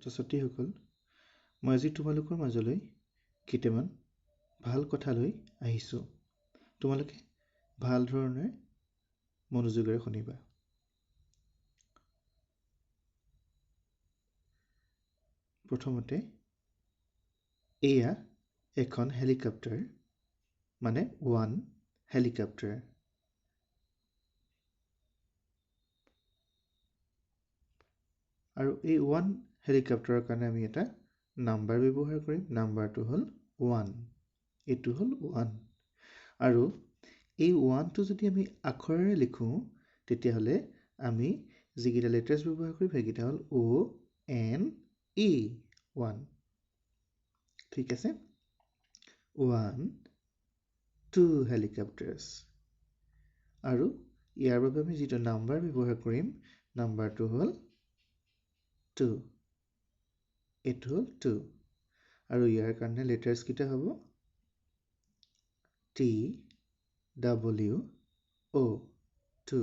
ছাত্ৰ ছাত্ৰীসকল, মই আজি তোমালোকৰ মাজলৈ কেইটামান ভাল কথা লৈ আহিছোঁ। তোমালোকে ভাল ধৰণে মনোযোগেৰে শুনিবা। প্ৰথমতে এয়া এখন হেলিকপ্টাৰ, মানে ওৱান হেলিকপ্টাৰ। আৰু এই ওৱান হেলিকপ্টাৰৰ কাৰণে আমি এটা নাম্বাৰ ব্যৱহাৰ কৰিম। নাম্বাৰটো হ'ল 1। এইটো হ'ল 1। আৰু এই 1টো যদি আমি আখৰেৰে লিখোঁ তেতিয়াহ'লে আমি যিকেইটা লেটাৰ্ছ ব্যৱহাৰ কৰিম সেইকেইটা হ'ল ONE, 1। ঠিক আছে? 1, 2 helicopters। আৰু ইয়াৰ বাবে আমি যিটো নাম্বাৰ ব্যৱহাৰ কৰিম, নাম্বাৰটো হ'ল 2। এইটো হ'ল 2। আৰু ইয়াৰ কাৰণে লেটাৰ্ছ কেইটা হ'ব TWO, 2।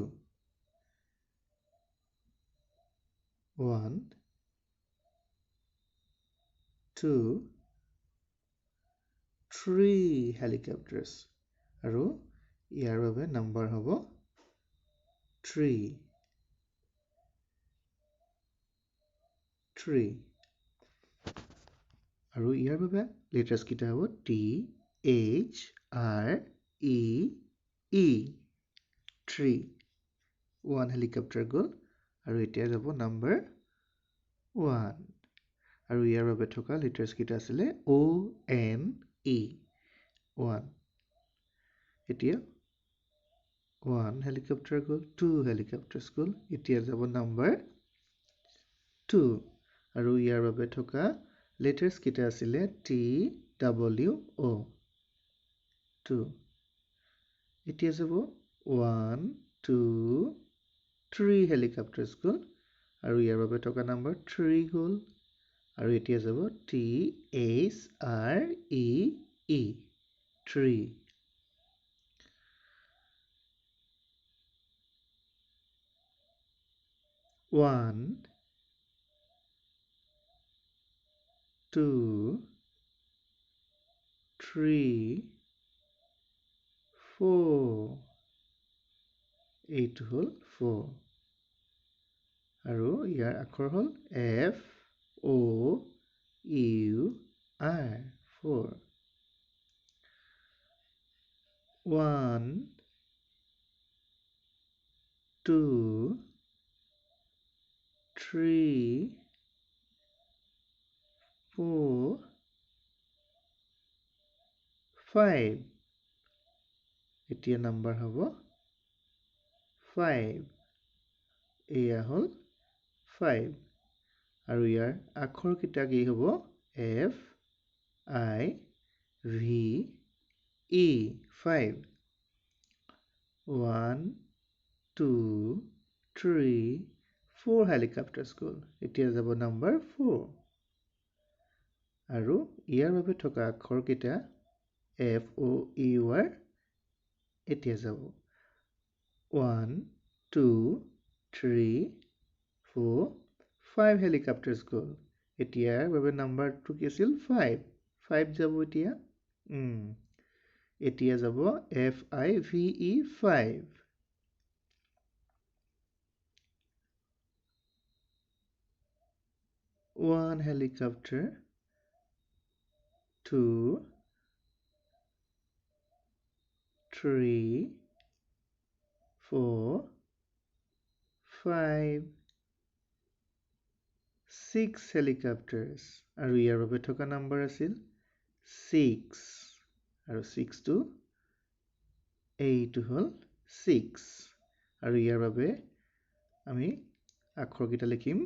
1, 2, 3 helicopters। আৰু ইয়াৰ বাবে নাম্বাৰ হ'ব 3। আৰু ইয়াৰ বাবে লেটাৰ্ছ কেইটা হ'ব THREE, 3। 1 হেলিকপ্টাৰ গ'ল আৰু এতিয়া যাব নাম্বাৰ 1। আৰু ইয়াৰ বাবে থকা লেটাৰ্ছ কেইটা আছিলে ONE, 1। এতিয়া 1 হেলিকপ্টাৰ গ'ল, 2 হেলিকপ্টাৰ্ছ গ'ল, এতিয়া যাব নাম্বাৰ 2। আৰু ইয়াৰ বাবে থকা লেটাৰ্ছ কেইটা আছিলে TWO, 2। এতিয়া যাব 1, 2, 3 হেলিকপ্টাৰ্ছ গ'ল আৰু ইয়াৰ বাবে থকা নাম্বাৰ 3 গ'ল। আৰু এতিয়া যাব THREE, 3। 1, 2, 3, 4। এইটো হ'ল 4। আৰু ইয়াৰ আখৰ হ'ল FOUR, 4। 1, 2, 3, 4, 5। এতিয়া নাম্বাৰ হ'ব 5। এয়া হ'ল 5। আৰু ইয়াৰ আখৰ কেইটা কি হ'ব FIVE, 5। 1, 2, 3, 4 হেলিকপ্টাৰ্ছ গ'ল। এতিয়া যাব নাম্বাৰ 4। আৰু ইয়াৰ বাবে থকা আখৰ কেইটা FOUR, এতিয়া যাব 1, 2, 3, 4, 5 হেলিকপ্টাৰ্ছ গ'ল। এতিয়াৰ বাবে নাম্বাৰটো কি আছিল 5। 5 যাব এতিয়া। এতিয়া যাব FIVE, 5। 1 helicopter, 2, 3, 4, 5, 6 helicopters। আৰু ইয়াৰ বাবে থকা নাম্বাৰ আছিল 6। আৰু 6টো এইটো হ'ল 6। আৰু ইয়াৰ বাবে আমি আখৰকেইটা লিখিম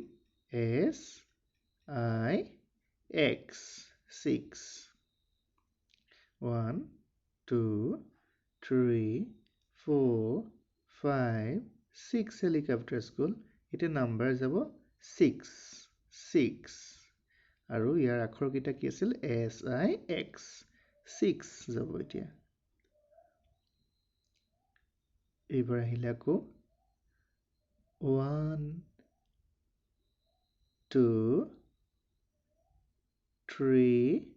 SIX, 6। 1, 2, 3, 4, 5, 6 হেলিকপ্টাৰ্ছ গ'ল। এতিয়া নাম্বাৰ যাব 6। আৰু ইয়াৰ আখৰকেইটা কি আছিল SIX, 6 যাব এতিয়া। এইবাৰ আহিলে আকৌ 1, 2, 3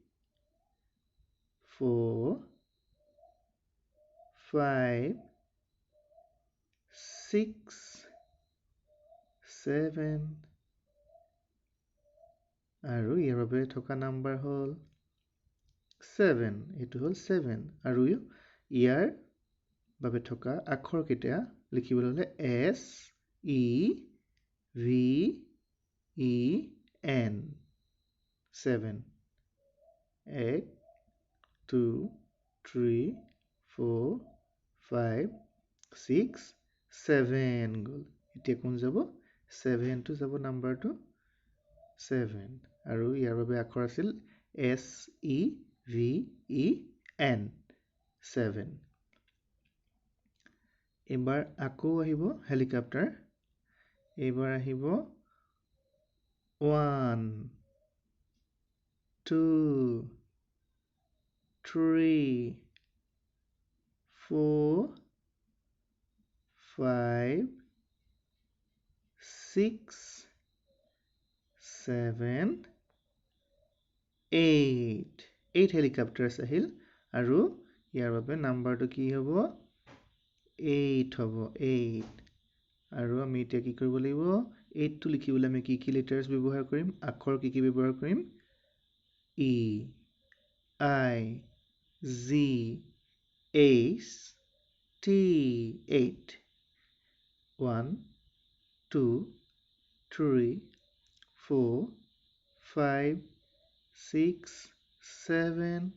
4 5 6 7 আৰু ইয়াৰ বাবে থকা নাম্বাৰ হ'ল 7 এইটো হ'ল 7 আৰু ইয়াৰ বাবে থকা আখৰ কেইটা লিখিবলৈ হ'লে S E V E N 7 1 2 3 4 5 6 7 গ'ল এতিয়া কোন যাব 7 টো যাব নাম্বাৰটো 7 আৰু ইয়াৰ বাবে আখৰ আছিল S E V E N 7 এবাৰ আকৌ আহিব হেলিকপ্টাৰ এবাৰ আহিব 1 2 3 4 5 6 7 8 হেলিকপ্টাৰ্ছ আহিল আৰু ইয়াৰ বাবে নাম্বাৰটো কি হ'ব 8 হ'ব 8 আৰু আমি এতিয়া কি কৰিব লাগিব 8 টো লিখিবলৈ আমি কি লেটাৰ্ছ ব্যৱহাৰ কৰিম আখৰ কি ব্যৱহাৰ কৰিম E I Z H T 8 1 2 3 4 5 6 7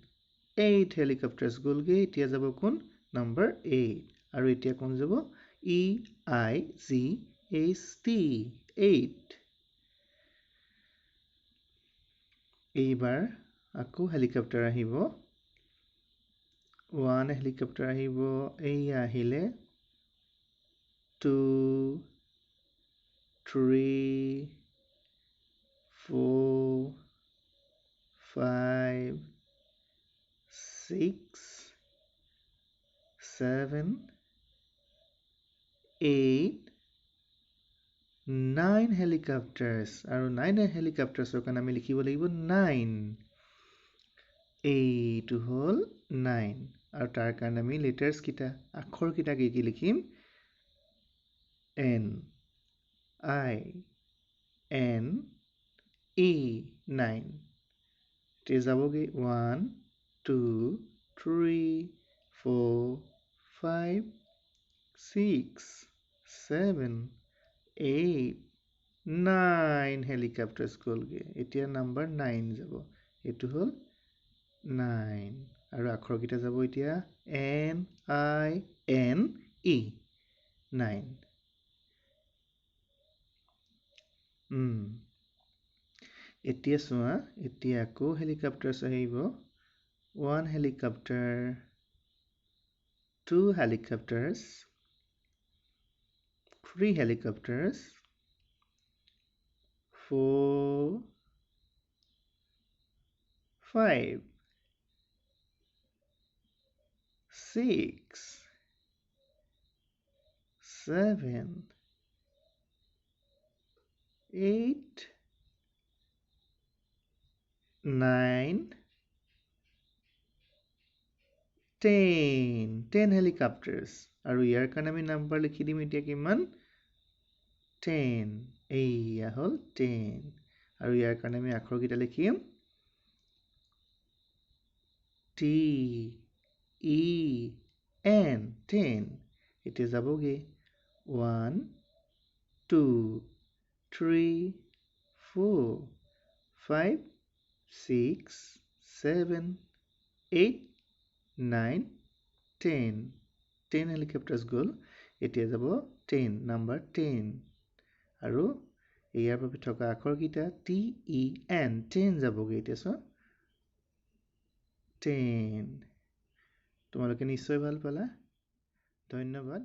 8 হেলিকপ্টাৰ্ছ গ'লগে এতিয়া যাব কোন নাম্বাৰ 8 আৰু এতিয়া কোন যাব E I Z H T 8 এইবাৰ আকৌ হেলিকপ্টাৰ আহিব 1 হেলিকপ্টাৰ আহিব এই আহিলে 2 3 4 5 6 7 8 9 helicopters আৰু 9 helicopters কাৰণে আমি লিখিব লাগিব 9 এইটো হ'ল 9 আৰু তাৰ কাৰণে আমি লেটাৰ্ছ কিটা আখৰ কিটা কি লিখিম N I N E 9 তে যাবগে 1 2 3 4 5 6 7 8 9 helicopters গ'লগে এতিয়া নাম্বাৰ 9 যাব এটো হ'ল 9 আৰু আখৰ কিটা যাব এতিয়া N I N E 9 এতিয়া চোৱা এতিয়া আকৌ হেলিকপ্টাৰ্ছ আহিব 1 helicopter 2 helicopters 3 helicopters 4 5 6 7 8 9 10 helicopters আৰু ইয়াৰ কাৰণে আমি নাম্বাৰ লিখি দিম এতিয়া কিমান 10 এইয়া হ'ল 10 আৰু ইয়াৰ কাৰণে আমি আখৰ কিটা লিখিম T E N 10 এতিয়া যাবগে 1 2 3 4 5 6 7 8 9 10 helicopters গ'ল এতিয়া যাব 10 নাম্বাৰ 10 আৰু ইয়াৰ বাবে থকা আখৰ কিটা T E N 10 যাবগে এতিয়া চোৱা 10 তোমালোকে নিশ্চয় ভাল পালা ধন্যবাদ